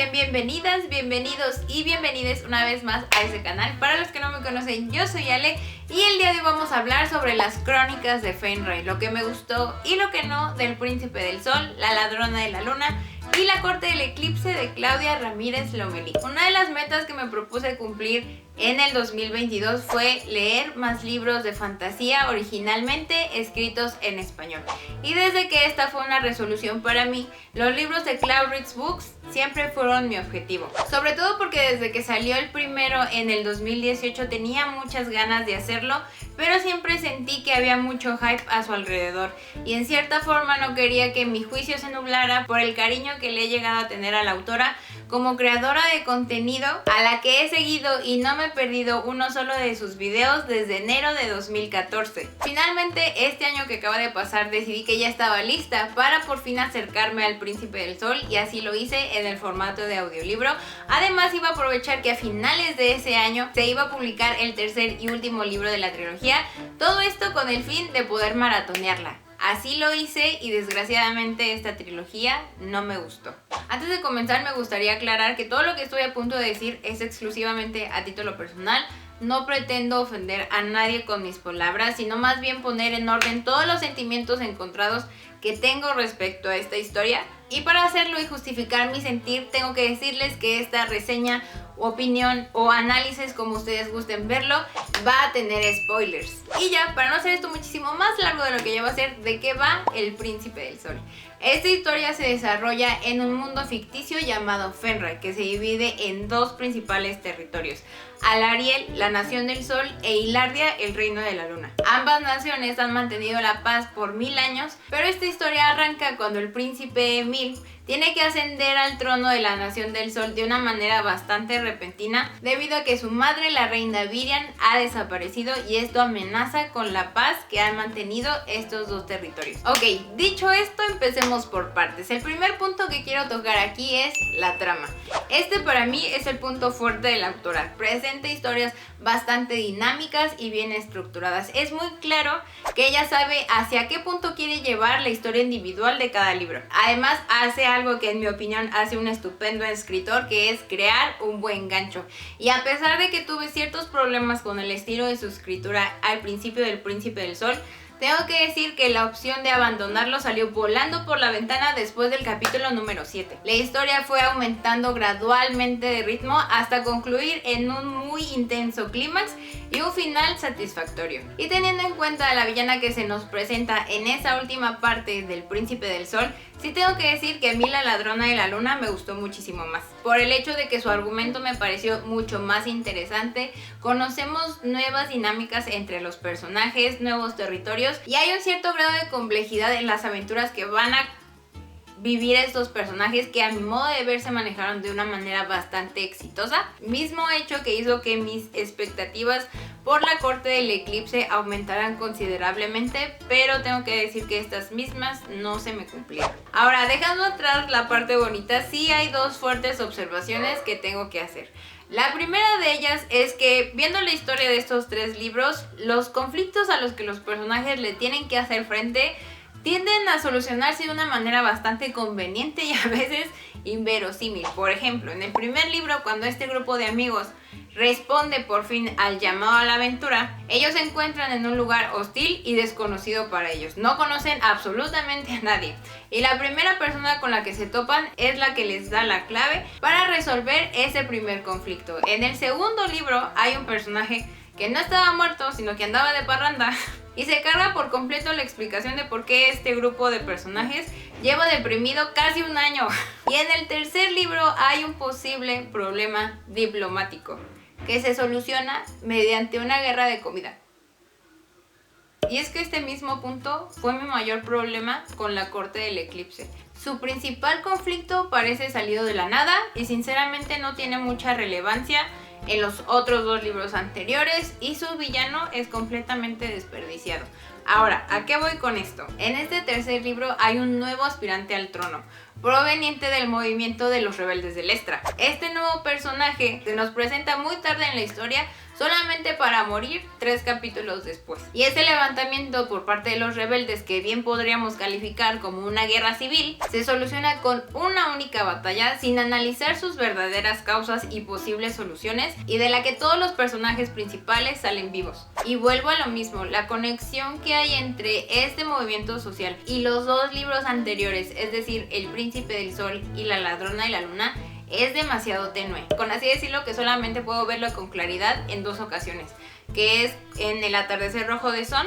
sean bienvenidas, bienvenidos y bienvenides una vez más a este canal. Para los que no me conocen, yo soy Ale y el día de hoy vamos a hablar sobre las crónicas de Fenrir, lo que me gustó y lo que no del Príncipe del Sol, la Ladrona de la Luna y la Corte del Eclipse de Claudia Ramírez Lomelí. Una de las metas que me propuse cumplir en el 2022 fue leer más libros de fantasía originalmente escritos en español. Y desde que esta fue una resolución para mí, los libros de Cloudreads Books siempre fueron mi objetivo. Sobre todo porque desde que salió el primero en el 2018 tenía muchas ganas de hacerlo, pero siempre sentí que había mucho hype a su alrededor y en cierta forma no quería que mi juicio se nublara por el cariño que le he llegado a tener a la autora como creadora de contenido, a la que he seguido y no me he perdido uno solo de sus videos desde enero de 2014. Finalmente, este año que acaba de pasar decidí que ya estaba lista para por fin acercarme al Príncipe del Sol y así lo hice en el formato de audiolibro. Además, iba a aprovechar que a finales de ese año se iba a publicar el tercer y último libro de la trilogía, todo esto con el fin de poder maratonearla. Así lo hice y desgraciadamente esta trilogía no me gustó. Antes de comenzar me gustaría aclarar que todo lo que estoy a punto de decir es exclusivamente a título personal. No pretendo ofender a nadie con mis palabras, sino más bien poner en orden todos los sentimientos encontrados que tengo respecto a esta historia. Y para hacerlo y justificar mi sentir, tengo que decirles que esta reseña, opinión o análisis, como ustedes gusten verlo, va a tener spoilers. Y ya, para no hacer esto muchísimo más largo de lo que ya va a ser, ¿de qué va el Príncipe del Sol? Esta historia se desarrolla en un mundo ficticio llamado Fenrir, que se divide en dos principales territorios: Alariel, la Nación del Sol, e Hilardia, el Reino de la Luna. Ambas naciones han mantenido la paz por 1000 años, pero esta historia arranca cuando el príncipe Emil tiene que ascender al trono de la Nación del Sol de una manera bastante repentina debido a que su madre, la reina Virian, ha desaparecido y esto amenaza con la paz que han mantenido estos dos territorios. Ok, dicho esto, empecemos por partes. El primer punto que quiero tocar aquí es la trama. Este para mí es el punto fuerte de la autora. Presenta historias bastante dinámicas y bien estructuradas. Es muy claro que ella sabe hacia qué punto quiere llevar la historia individual de cada libro. Además, hace algo que en mi opinión hace un estupendo escritor, que es crear un buen gancho. Y a pesar de que tuve ciertos problemas con el estilo de su escritura al principio del Príncipe del Sol, tengo que decir que la opción de abandonarlo salió volando por la ventana después del capítulo número 7. La historia fue aumentando gradualmente de ritmo hasta concluir en un muy intenso clímax y un final satisfactorio. Y teniendo en cuenta la villana que se nos presenta en esa última parte del Príncipe del Sol, sí tengo que decir que a mí la Ladrona de la Luna me gustó muchísimo más, por el hecho de que su argumento me pareció mucho más interesante. Conocemos nuevas dinámicas entre los personajes, nuevos territorios y hay un cierto grado de complejidad en las aventuras que van a vivir estos personajes, que a mi modo de ver se manejaron de una manera bastante exitosa, mismo hecho que hizo que mis expectativas por la Corte del Eclipse aumentaran considerablemente, pero tengo que decir que estas mismas no se me cumplieron. Ahora, dejando atrás la parte bonita, sí hay dos fuertes observaciones que tengo que hacer. La primera de ellas es que, viendo la historia de estos tres libros, los conflictos a los que los personajes le tienen que hacer frente tienden a solucionarse de una manera bastante conveniente y a veces inverosímil. Por ejemplo, en el primer libro, cuando este grupo de amigos responde por fin al llamado a la aventura, ellos se encuentran en un lugar hostil y desconocido para ellos. No conocen absolutamente a nadie y la primera persona con la que se topan es la que les da la clave para resolver ese primer conflicto. En el segundo libro hay un personaje que no estaba muerto, sino que andaba de parranda y se carga por completo la explicación de por qué este grupo de personajes lleva deprimido casi un año. Y en el tercer libro hay un posible problema diplomático que se soluciona mediante una guerra de comida. Y es que este mismo punto fue mi mayor problema con la Corte del Eclipse. Su principal conflicto parece salido de la nada y sinceramente no tiene mucha relevancia en los otros dos libros anteriores y su villano es completamente desperdiciado. Ahora, ¿a qué voy con esto? En este tercer libro hay un nuevo aspirante al trono, proveniente del movimiento de los rebeldes de Lestra. Este nuevo personaje se nos presenta muy tarde en la historia, solamente para morir 3 capítulos después. Y este levantamiento por parte de los rebeldes, que bien podríamos calificar como una guerra civil, se soluciona con una única batalla sin analizar sus verdaderas causas y posibles soluciones, y de la que todos los personajes principales salen vivos. Y vuelvo a lo mismo, la conexión que hay entre este movimiento social y los 2 libros anteriores, es decir, El Príncipe del Sol y La Ladrona de la Luna, es demasiado tenue, con así decirlo que solamente puedo verlo con claridad en 2 ocasiones, que es en El Atardecer Rojo de Son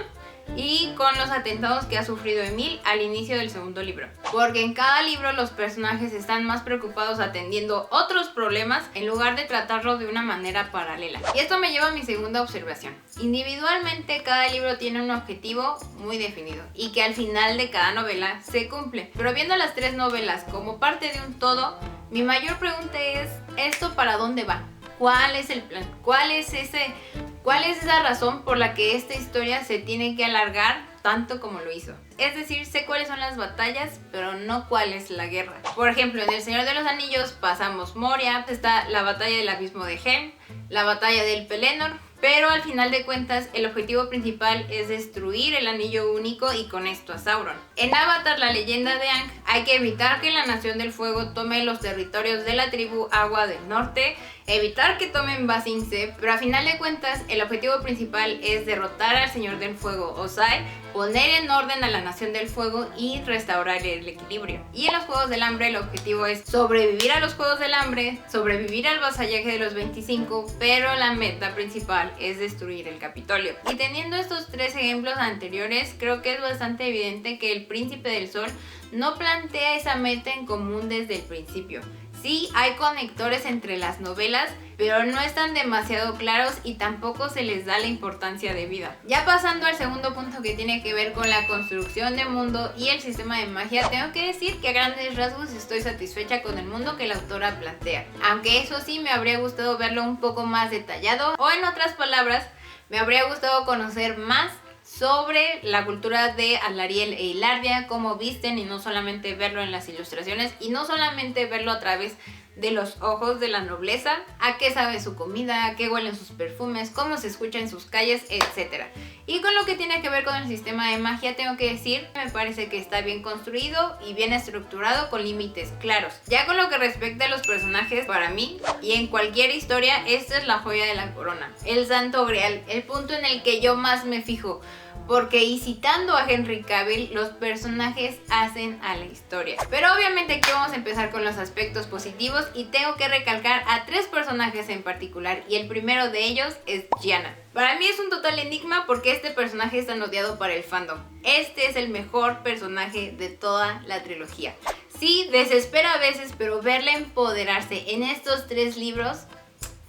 y con los atentados que ha sufrido Emil al inicio del segundo libro, porque en cada libro los personajes están más preocupados atendiendo otros problemas en lugar de tratarlos de una manera paralela. Y esto me lleva a mi segunda observación. Individualmente cada libro tiene un objetivo muy definido y que al final de cada novela se cumple, pero viendo las 3 novelas como parte de un todo, mi mayor pregunta es, ¿esto para dónde va? ¿Cuál es el plan? ¿Cuál es esa razón por la que esta historia se tiene que alargar tanto como lo hizo? Es decir, sé cuáles son las batallas, pero no cuál es la guerra. Por ejemplo, en El Señor de los Anillos pasamos Moria, está la batalla del Abismo de Helm, la batalla del Pelennor, pero al final de cuentas el objetivo principal es destruir el Anillo Único y con esto a Sauron. En Avatar, la leyenda de Aang, hay que evitar que la Nación del Fuego tome los territorios de la tribu Agua del Norte, evitar que tomen Ba Sing Se, pero a final de cuentas el objetivo principal es derrotar al Señor del Fuego, Ozai, poner en orden a la Nación del Fuego y restaurar el equilibrio. Y en los Juegos del Hambre el objetivo es sobrevivir a los Juegos del Hambre, sobrevivir al vasallaje de los 25, pero la meta principal es destruir el Capitolio. Y teniendo estos 3 ejemplos anteriores, creo que es bastante evidente que El Príncipe del Sol no plantea esa meta en común desde el principio. Sí, hay conectores entre las novelas, pero no están demasiado claros y tampoco se les da la importancia debida. Ya pasando al segundo punto, que tiene que ver con la construcción de mundo y el sistema de magia, tengo que decir que a grandes rasgos estoy satisfecha con el mundo que la autora plantea. Aunque eso sí, me habría gustado verlo un poco más detallado, o en otras palabras, me habría gustado conocer más sobre la cultura de Alarielle e Hilardia, cómo visten, y no solamente verlo en las ilustraciones y no solamente verlo a través de los ojos de la nobleza, a qué sabe su comida, a qué huelen sus perfumes, cómo se escucha en sus calles, etc. Y con lo que tiene que ver con el sistema de magia, tengo que decir, me parece que está bien construido y bien estructurado, con límites claros. Ya con lo que respecta a los personajes, para mí y en cualquier historia, esta es la joya de la corona, el santo grial, el punto en el que yo más me fijo. Porque, y citando a Henry Cavill, los personajes hacen a la historia. Pero obviamente aquí vamos a empezar con los aspectos positivos y tengo que recalcar a 3 personajes en particular, y el primero de ellos es Gianna. Para mí es un total enigma porque este personaje es tan odiado para el fandom. Este es el mejor personaje de toda la trilogía. Sí, desespera a veces, pero verla empoderarse en estos 3 libros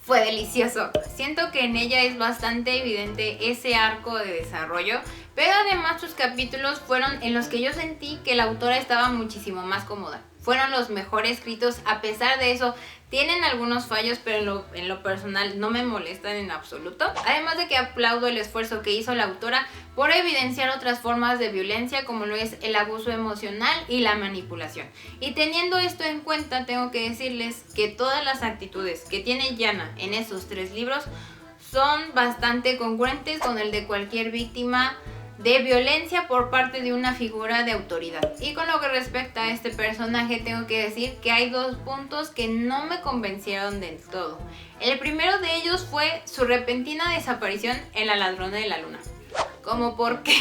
fue delicioso. Siento que en ella es bastante evidente ese arco de desarrollo, pero además sus capítulos fueron en los que yo sentí que la autora estaba muchísimo más cómoda. Fueron los mejor escritos. A pesar de eso, tienen algunos fallos, pero en lo personal no me molestan en absoluto. Además de que aplaudo el esfuerzo que hizo la autora por evidenciar otras formas de violencia, como lo es el abuso emocional y la manipulación. Y teniendo esto en cuenta, tengo que decirles que todas las actitudes que tiene Gianna en esos 3 libros son bastante congruentes con el de cualquier víctima de violencia por parte de una figura de autoridad. Y con lo que respecta a este personaje, tengo que decir que hay 2 puntos que no me convencieron del todo. El primero de ellos fue su repentina desaparición en La Ladrona de la Luna. ¿Cómo por qué?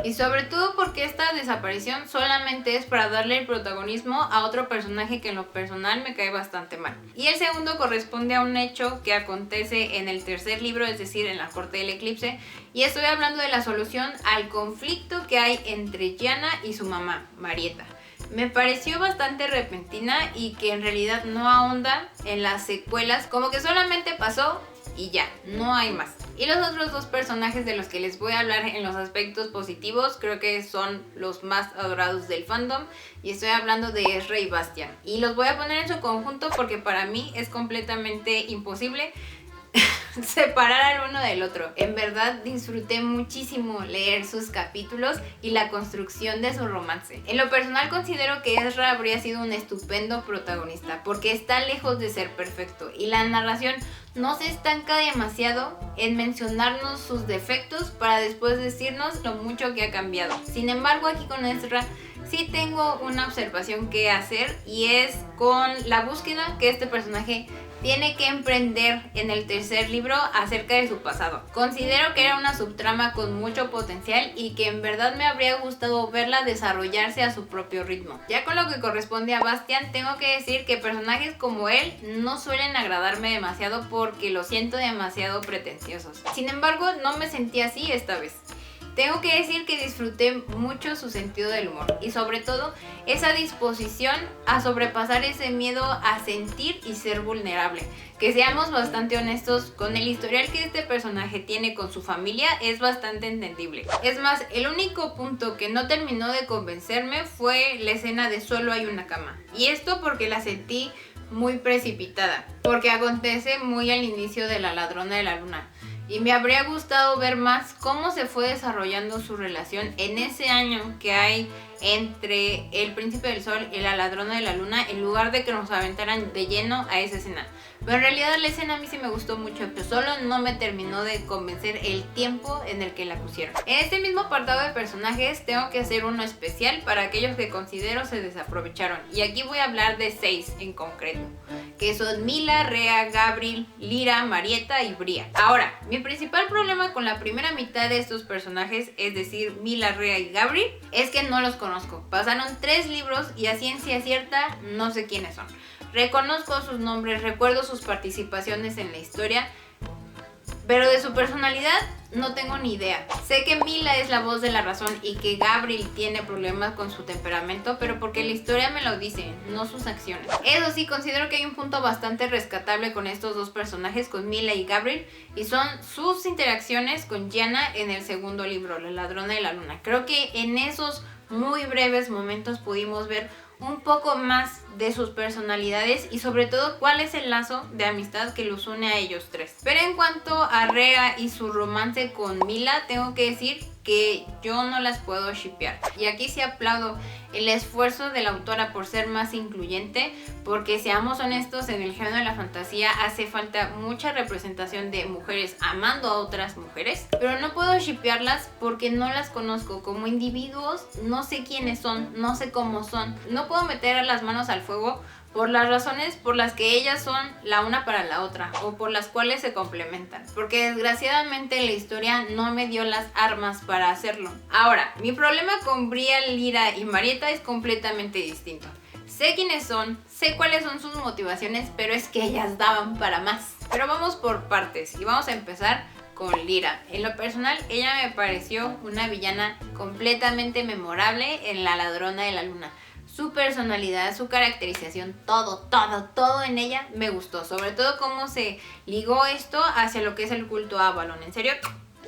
Y sobre todo porque esta desaparición solamente es para darle el protagonismo a otro personaje que en lo personal me cae bastante mal. Y el segundo corresponde a un hecho que acontece en el 3er libro, es decir, en la Corte del Eclipse, y estoy hablando de la solución al conflicto que hay entre Gianna y su mamá, Marietta. Me pareció bastante repentina y que en realidad no ahonda en las secuelas, como que solamente pasó y ya, no hay más. Y los otros 2 personajes de los que les voy a hablar en los aspectos positivos, creo que son los más adorados del fandom, y estoy hablando de Ezra y Bastian. Y los voy a poner en su conjunto porque para mí es completamente imposible separar al uno del otro. En verdad disfruté muchísimo leer sus capítulos y la construcción de su romance. En lo personal considero que Ezra habría sido un estupendo protagonista porque está lejos de ser perfecto y la narración no se estanca demasiado en mencionarnos sus defectos para después decirnos lo mucho que ha cambiado. Sin embargo, aquí con Ezra sí tengo una observación que hacer y es con la búsqueda que este personaje tiene que emprender en el tercer libro acerca de su pasado. Considero que era una subtrama con mucho potencial y que en verdad me habría gustado verla desarrollarse a su propio ritmo. Ya con lo que corresponde a Bastian, tengo que decir que personajes como él no suelen agradarme demasiado porque los siento demasiado pretenciosos. Sin embargo, no me sentí así esta vez. Tengo que decir que disfruté mucho su sentido del humor y sobre todo esa disposición a sobrepasar ese miedo a sentir y ser vulnerable. Que seamos bastante honestos, con el historial que este personaje tiene con su familia es bastante entendible. Es más, el único punto que no terminó de convencerme fue la escena de solo hay una cama. Y esto porque la sentí muy precipitada, porque acontece muy al inicio de La Ladrona de la Luna. Y me habría gustado ver más cómo se fue desarrollando su relación en ese año que hay entre El Príncipe del Sol y La Ladrona de la Luna, en lugar de que nos aventaran de lleno a esa escena. Pero en realidad la escena a mí sí me gustó mucho, pero solo no me terminó de convencer el tiempo en el que la pusieron. En este mismo apartado de personajes tengo que hacer uno especial para aquellos que considero se desaprovecharon. Y aquí voy a hablar de 6 en concreto, que son Mila, Rhea, Gabriel, Lyra, Marietta y Bria. Ahora, mi principal problema con la primera mitad de estos personajes, es decir, Mila, Rhea y Gabriel, es que no los conozco. Pasaron 3 libros y a ciencia cierta no sé quiénes son. Reconozco sus nombres, recuerdo sus participaciones en la historia, pero de su personalidad no tengo ni idea. Sé que Mila es la voz de la razón y que Gabriel tiene problemas con su temperamento, pero porque la historia me lo dice, no sus acciones. Eso sí, considero que hay un punto bastante rescatable con estos dos personajes, con Mila y Gabriel, y son sus interacciones con Gianna en el segundo libro, La Ladrona de la Luna. Creo que en esos muy breves momentos pudimos ver un poco más de sus personalidades y sobre todo cuál es el lazo de amistad que los une a ellos tres. Pero en cuanto a Rhea y su romance con Mila, tengo que decir que yo no las puedo shippear. Y aquí sí aplaudo el esfuerzo de la autora por ser más incluyente, porque seamos honestos, en el género de la fantasía hace falta mucha representación de mujeres amando a otras mujeres, pero no puedo shippearlas porque no las conozco como individuos, no sé quiénes son, no sé cómo son, no puedo meter las manos al fuego por las razones por las que ellas son la una para la otra o por las cuales se complementan, porque desgraciadamente la historia no me dio las armas para hacerlo. Ahora, mi problema con Bria, Lyra y Marietta es completamente distinto. Sé quiénes son, sé cuáles son sus motivaciones, pero es que ellas daban para más. Pero vamos por partes y vamos a empezar con Lyra. En lo personal, ella me pareció una villana completamente memorable en La Ladrona de la Luna. Su personalidad, su caracterización, todo en ella me gustó. Sobre todo cómo se ligó esto hacia lo que es el culto a Avalon. En serio.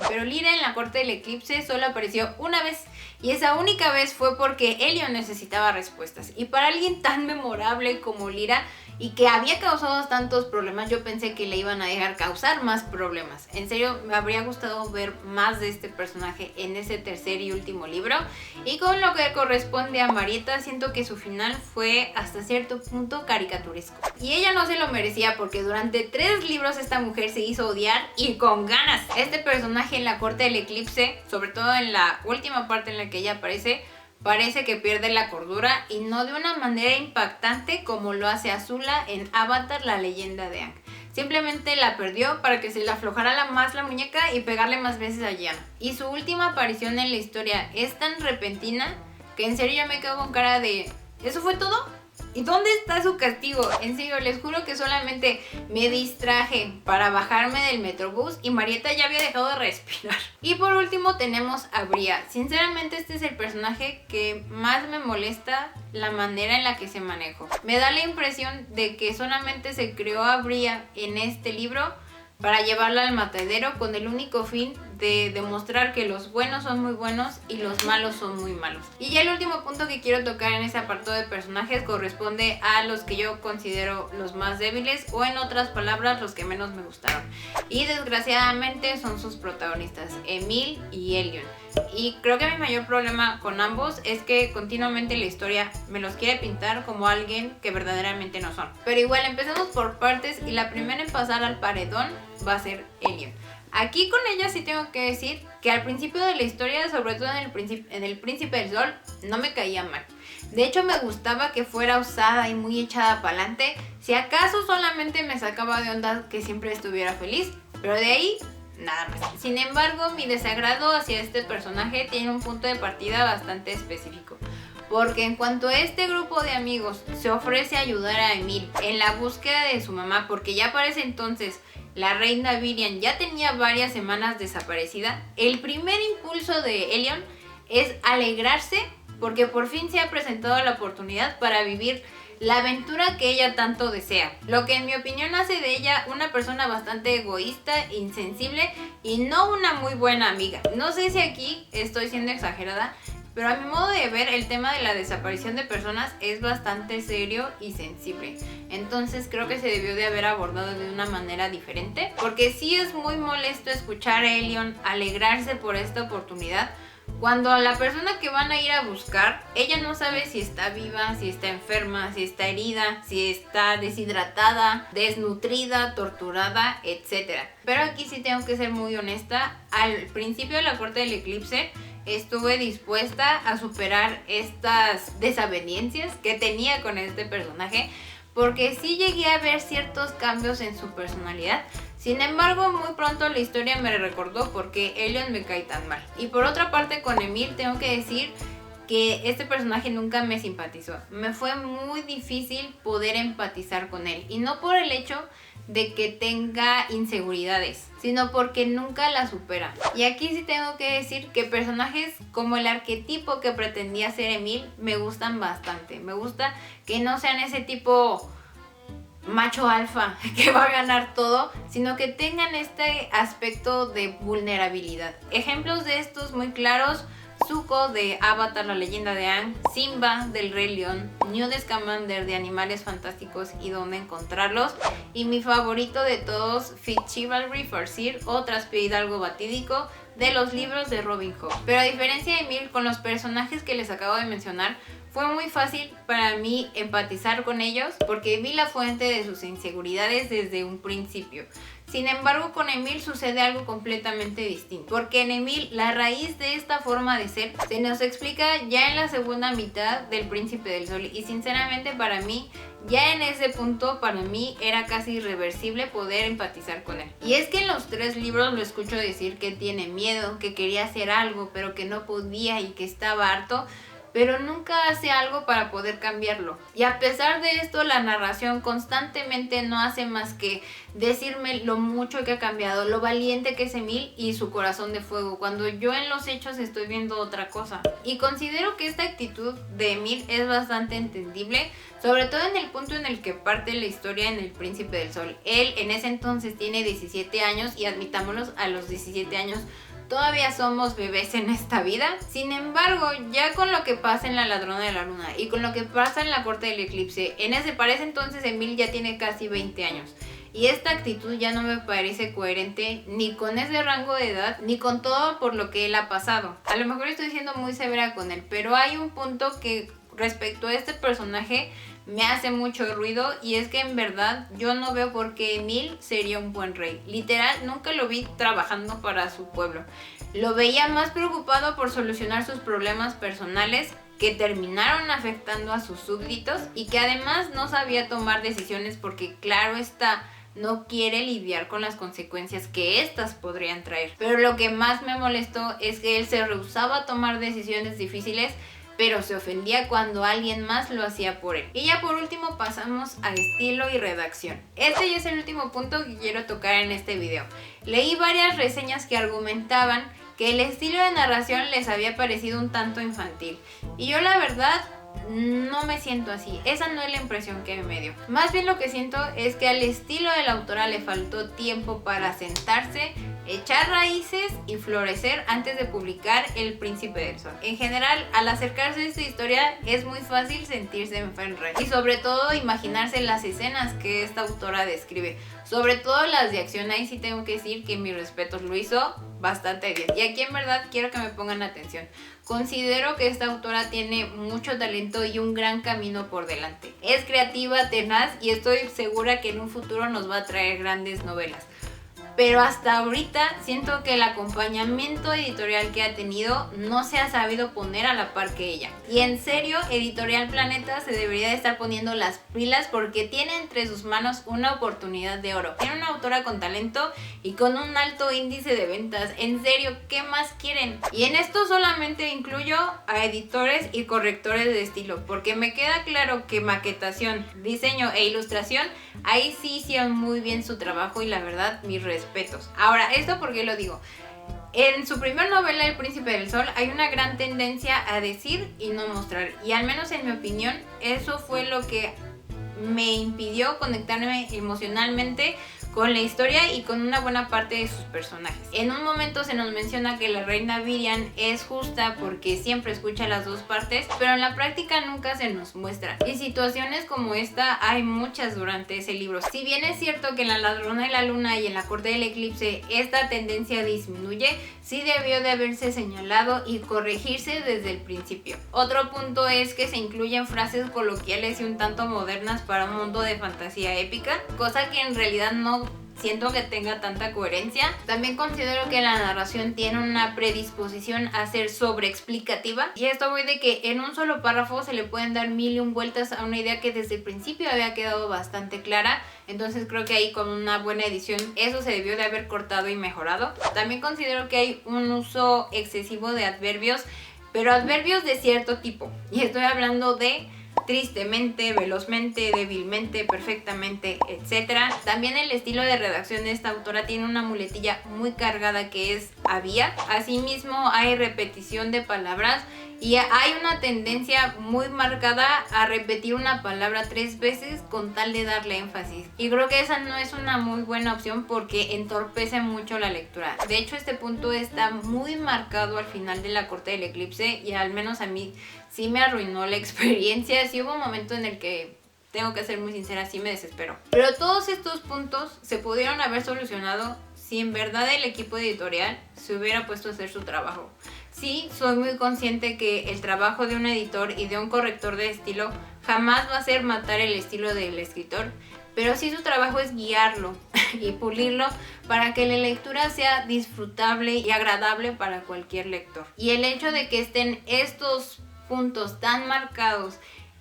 Pero Lyra en la Corte del Eclipse solo apareció una vez. Y esa única vez fue porque Elliot necesitaba respuestas. Y para alguien tan memorable como Lyra, y que había causado tantos problemas, yo pensé que le iban a dejar causar más problemas. En serio, me habría gustado ver más de este personaje en ese tercer y último libro. Y con lo que corresponde a Marietta, siento que su final fue hasta cierto punto caricaturesco. Y ella no se lo merecía porque durante 3 libros esta mujer se hizo odiar y con ganas. Este personaje en la Corte del Eclipse, sobre todo en la última parte en la que ella aparece, parece que pierde la cordura y no de una manera impactante como lo hace Azula en Avatar, la leyenda de Aang. Simplemente la perdió para que se le aflojara más la muñeca y pegarle más veces a Gianna. Y su última aparición en la historia es tan repentina que en serio yo me quedo con cara de ¿eso fue todo? ¿Y dónde está su castigo? En serio, les juro que solamente me distraje para bajarme del metrobús y Marietta ya había dejado de respirar. Y por último tenemos a Bria. Sinceramente este es el personaje que más me molesta la manera en la que se manejó. Me da la impresión de que solamente se creó a Bria en este libro para llevarla al matadero con el único fin de demostrar que los buenos son muy buenos y los malos son muy malos. Y ya el último punto que quiero tocar en ese apartado de personajes corresponde a los que yo considero los más débiles, o en otras palabras, los que menos me gustaron. Y desgraciadamente son sus protagonistas, Emil y Elion. Y creo que mi mayor problema con ambos es que continuamente la historia me los quiere pintar como alguien que verdaderamente no son. Pero igual, empecemos por partes, y la primera en pasar al paredón va a ser Elion. Aquí con ella sí tengo que decir que al principio de la historia, sobre todo en el Príncipe del Sol, no me caía mal. De hecho, me gustaba que fuera osada y muy echada para adelante. Si acaso solamente me sacaba de onda que siempre estuviera feliz, pero de ahí nada más. Sin embargo, mi desagrado hacia este personaje tiene un punto de partida bastante específico. Porque en cuanto a este grupo de amigos se ofrece a ayudar a Emil en la búsqueda de su mamá, porque ya para ese entonces la reina Virian ya tenía varias semanas desaparecida, el primer impulso de Elion es alegrarse porque por fin se ha presentado la oportunidad para vivir la aventura que ella tanto desea. Lo que en mi opinión hace de ella una persona bastante egoísta, insensible y no una muy buena amiga. No sé si aquí estoy siendo exagerada, pero a mi modo de ver el tema de la desaparición de personas es bastante serio y sensible. Entonces creo que se debió de haber abordado de una manera diferente, porque sí es muy molesto escuchar a Elion alegrarse por esta oportunidad, cuando a la persona que van a ir a buscar, ella no sabe si está viva, si está enferma, si está herida, si está deshidratada, desnutrida, torturada, etc. Pero aquí sí tengo que ser muy honesta. Al principio de la Corte del Eclipse estuve dispuesta a superar estas desavenencias que tenía con este personaje, porque sí llegué a ver ciertos cambios en su personalidad. Sin embargo, muy pronto la historia me recordó por qué Elion me cae tan mal. Y por otra parte, con Emil tengo que decir que este personaje nunca me simpatizó. Me fue muy difícil poder empatizar con él. Y no por el hecho de que tenga inseguridades, sino porque nunca la supera. Y aquí sí tengo que decir que personajes como el arquetipo que pretendía ser Emil me gustan bastante. Me gusta que no sean ese tipo macho alfa que va a ganar todo, sino que tengan este aspecto de vulnerabilidad. Ejemplos de estos muy claros: Zuko de Avatar, la leyenda de Aang, Simba del Rey León, Newt Scamander de Animales Fantásticos y Dónde Encontrarlos, y mi favorito de todos, Fit Chivalry for Sir o Traspié Hidalgo Batídico de los libros de Robin Hood. Pero a diferencia de Emil, con los personajes que les acabo de mencionar, fue muy fácil para mí empatizar con ellos porque vi la fuente de sus inseguridades desde un principio. Sin embargo, con Emil sucede algo completamente distinto, porque en Emil la raíz de esta forma de ser se nos explica ya en la segunda mitad del Príncipe del Sol, y sinceramente para mí, ya en ese punto, para mí era casi irreversible poder empatizar con él. Y es que en los 3 libros lo escucho decir que tiene miedo, que quería hacer algo pero que no podía y que estaba harto, pero nunca hace algo para poder cambiarlo. Y a pesar de esto, la narración constantemente no hace más que decirme lo mucho que ha cambiado, lo valiente que es Emil y su corazón de fuego, cuando yo en los hechos estoy viendo otra cosa. Y considero que esta actitud de Emil es bastante entendible, sobre todo en el punto en el que parte la historia en El Príncipe del Sol. Él en ese entonces tiene 17 años y admitámoslo, a los 17 años todavía somos bebés en esta vida. Sin embargo, ya con lo que pasa en La Ladrona de la Luna y con lo que pasa en la Corte del Eclipse, para ese entonces Emil ya tiene casi 20 años. Y esta actitud ya no me parece coherente ni con ese rango de edad, ni con todo por lo que él ha pasado. A lo mejor estoy siendo muy severa con él, pero hay un punto que respecto a este personaje me hace mucho ruido, y es que en verdad yo no veo por qué Emil sería un buen rey. Literal, nunca lo vi trabajando para su pueblo. Lo veía más preocupado por solucionar sus problemas personales, que terminaron afectando a sus súbditos, y que además no sabía tomar decisiones porque, claro está, no quiere lidiar con las consecuencias que éstas podrían traer. Pero lo que más me molestó es que él se rehusaba a tomar decisiones difíciles, pero se ofendía cuando alguien más lo hacía por él. Y ya por último pasamos a estilo y redacción. Este ya es el último punto que quiero tocar en este video. Leí varias reseñas que argumentaban que el estilo de narración les había parecido un tanto infantil, y yo la verdad no me siento así. Esa no es la impresión que me dio. Más bien lo que siento es que al estilo de la autora le faltó tiempo para sentarse, echar raíces y florecer antes de publicar El Príncipe del Sol. En general, al acercarse a esta historia es muy fácil sentirse en Fenrir y sobre todo imaginarse las escenas que esta autora describe, sobre todo las de acción. Ahí sí tengo que decir que mis respetos, lo hizo bastante bien. Y aquí en verdad quiero que me pongan atención. Considero que esta autora tiene mucho talento y un gran camino por delante. Es creativa, tenaz y estoy segura que en un futuro nos va a traer grandes novelas. Pero hasta ahorita siento que el acompañamiento editorial que ha tenido no se ha sabido poner a la par que ella. Y en serio, Editorial Planeta se debería de estar poniendo las pilas porque tiene entre sus manos una oportunidad de oro. Tiene una autora con talento y con un alto índice de ventas. En serio, ¿qué más quieren? Y en esto solamente incluyo a editores y correctores de estilo, porque me queda claro que maquetación, diseño e ilustración, ahí sí hicieron muy bien su trabajo y la verdad, mis respetos. Ahora, ¿esto por qué lo digo? En su primer novela, El Príncipe del Sol, hay una gran tendencia a decir y no mostrar. Y al menos en mi opinión, eso fue lo que me impidió conectarme emocionalmente con la historia y con una buena parte de sus personajes. En un momento se nos menciona que la reina Virian es justa porque siempre escucha las dos partes, pero en la práctica nunca se nos muestra. Y situaciones como esta hay muchas durante ese libro. Si bien es cierto que en La Ladrona de la Luna y en La Corte del Eclipse esta tendencia disminuye, sí debió de haberse señalado y corregirse desde el principio. Otro punto es que se incluyen frases coloquiales y un tanto modernas para un mundo de fantasía épica, cosa que en realidad no siento que tenga tanta coherencia. También considero que la narración tiene una predisposición a ser sobreexplicativa, y esto voy de que en un solo párrafo se le pueden dar mil y un vueltas a una idea que desde el principio había quedado bastante clara. Entonces creo que ahí con una buena edición eso se debió de haber cortado y mejorado. También considero que hay un uso excesivo de adverbios, pero adverbios de cierto tipo, y estoy hablando de tristemente, velozmente, débilmente, perfectamente, etc. También el estilo de redacción de esta autora tiene una muletilla muy cargada que es había. Asimismo hay repetición de palabras y hay una tendencia muy marcada a repetir una palabra 3 veces con tal de darle énfasis. Y creo que esa no es una muy buena opción porque entorpece mucho la lectura. De hecho, este punto está muy marcado al final de La Corte del Eclipse y al menos a mí sí me arruinó la experiencia. Sí hubo un momento en el que, tengo que ser muy sincera, sí me desesperó. Pero todos estos puntos se pudieron haber solucionado si en verdad el equipo editorial se hubiera puesto a hacer su trabajo. Sí, soy muy consciente que el trabajo de un editor y de un corrector de estilo jamás va a ser matar el estilo del escritor, pero sí su trabajo es guiarlo y pulirlo para que la lectura sea disfrutable y agradable para cualquier lector. Y el hecho de que estén estos puntos tan marcados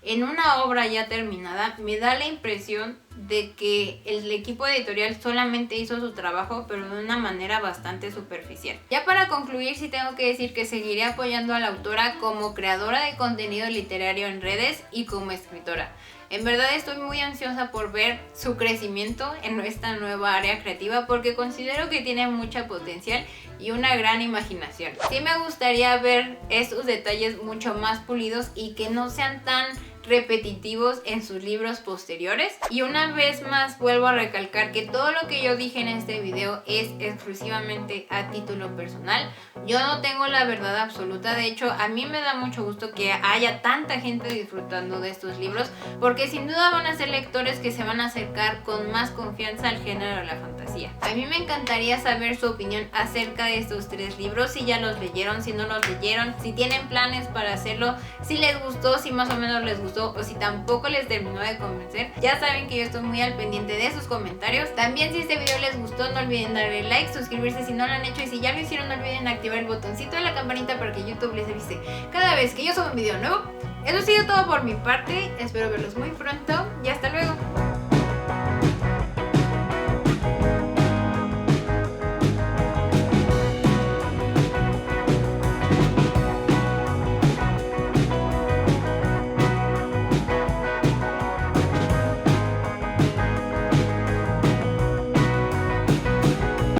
en una obra ya terminada me da la impresión de que el equipo editorial solamente hizo su trabajo, pero de una manera bastante superficial. Ya para concluir, sí tengo que decir que seguiré apoyando a la autora como creadora de contenido literario en redes y como escritora. En verdad estoy muy ansiosa por ver su crecimiento en esta nueva área creativa porque considero que tiene mucha potencial y una gran imaginación. Sí me gustaría ver estos detalles mucho más pulidos y que no sean tan repetitivos en sus libros posteriores. Y una vez más vuelvo a recalcar que todo lo que yo dije en este video es exclusivamente a título personal. Yo no tengo la verdad absoluta. De hecho, a mí me da mucho gusto que haya tanta gente disfrutando de estos libros, porque sin duda van a ser lectores que se van a acercar con más confianza al género de la fantasía. A mí me encantaría saber su opinión acerca de estos 3 libros, si ya los leyeron, si no los leyeron, si tienen planes para hacerlo, si les gustó, si más o menos les gustó o si tampoco les terminó de convencer. Ya saben que yo estoy muy al pendiente de sus comentarios. También, si este video les gustó, no olviden darle like, suscribirse si no lo han hecho, y si ya lo hicieron, no olviden activar el botoncito de la campanita para que YouTube les avise cada vez que yo subo un video nuevo. Eso ha sido todo por mi parte, espero verlos muy pronto y hasta luego.